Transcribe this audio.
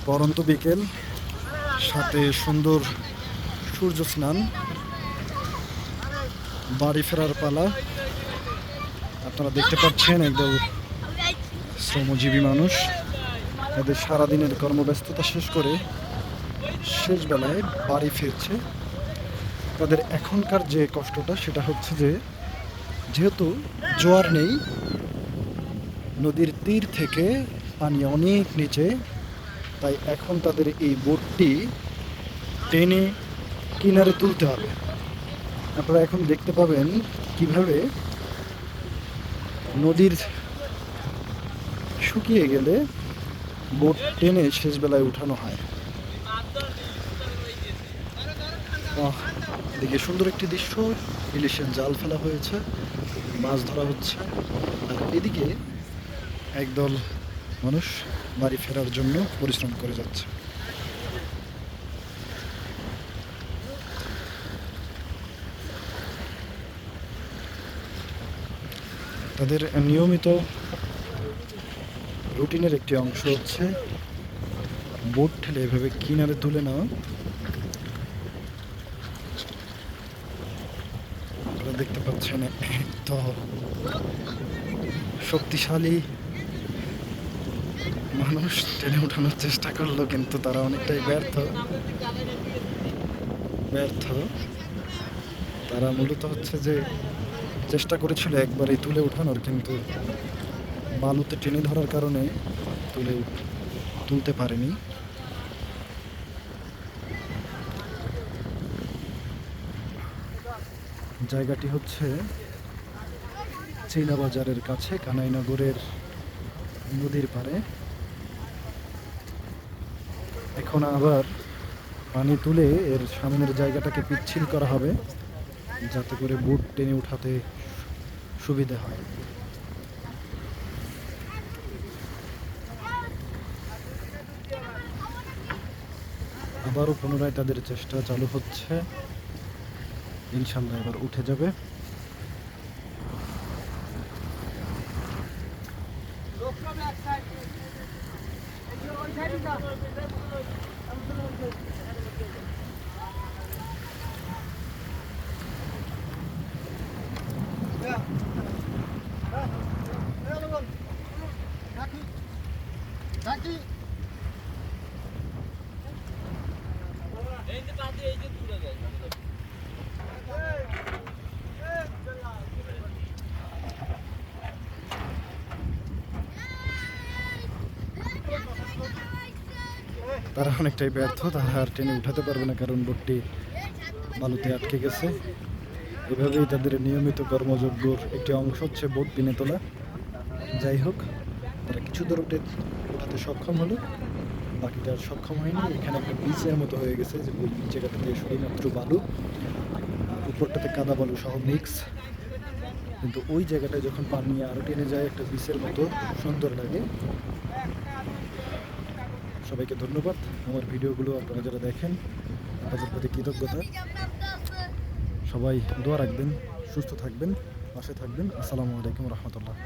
পরন্ত বিকেল, সাথে সুন্দর সূর্য স্নান, বাড়ি ফেরার পালা। আপনারা দেখতে পাচ্ছেন একদল শ্রমজীবী মানুষ এদের সারাদিনের কর্মব্যস্ততা শেষ করে শেষ বেলায় বাড়ি ফিরছে। তাদের এখনকার যে কষ্টটা সেটা হচ্ছে যে যেহেতু জোয়ার নেই, নদীর তীর থেকে পানি অনেক নিচে, তাই এখন তাদের এই বোটটি টেনে কিনারে তুলতে হবে। আপনারা এখন দেখতে পাবেন কিভাবে নদীর শুকিয়ে গেলে বোট টেনে শেষ বেলায় উঠানো হয়। এদিকে সুন্দর একটি দৃশ্য, ইলিশের জাল ফেলা হয়েছে, মাছ ধরা হচ্ছে। আর এদিকে একদল মানুষ বাড়ি ফেরার জন্য পরিশ্রম করে যাচ্ছে। তাদের নিয়মিত রুটিনের একটি অংশ হচ্ছে বোট ঠেলে এভাবে কিনারে তুলে নেওয়া। আপনারা দেখতে পাচ্ছেন তো শক্তিশালী মানুষ টেনে উঠানোর চেষ্টা করলো, কিন্তু তারা অনেকটাই ব্যর্থ। তারা মূলত হচ্ছে যে চেষ্টা করেছিল একবারেই তুলে উঠানোর, কিন্তু বালুতে টেনে ধরার কারণে তুলতে পারেনি। জায়গাটি হচ্ছে চীনা বাজারের কাছে, কানাইনগরের নদীর পাড়ে। এখন আবার পানি তুলে এর সামনের জায়গাটাকে পিচ্ছিল করা হবে, যাতে করে বোট টেনে উঠাতে সুবিধা হয়। আবারও পুনরায় তাদের চেষ্টা চালু হচ্ছে, ইনশাল্লাহ এবার উঠে যাবে। তারা অনেকটাই ব্যর্থ, তারা আর টেনে উঠাতে পারবে না, কারণ বোটটি বালুতে আটকে গেছে। এভাবেই তাদের নিয়মিত কর্মযজ্ঞর একটি অংশ হচ্ছে বোট টেনে তোলা। যাই হোক, তারা কিছু দূর উঠাতে সক্ষম হলো, বাকিটা আর সক্ষম হয়নি। এখানে একটা বিচের মতো হয়ে গেছে, যে ওই জায়গাটাতে শুধুমাত্র বালু, উপরটাতে কাদা বালু সহ মিক্স। কিন্তু ওই জায়গাটায় যখন পানি আরো টেনে যায়, একটা বিচের মতো সুন্দর লাগে। সবাইকে ধন্যবাদ। আমার ভিডিওগুলো আপনারা যারা দেখেন তাদের প্রতি কৃতজ্ঞতা। সবাই দোয়া রাখবেন, সুস্থ থাকবেন, পাশে থাকবেন। আসসালামু আলাইকুম রহমতুল্লাহ।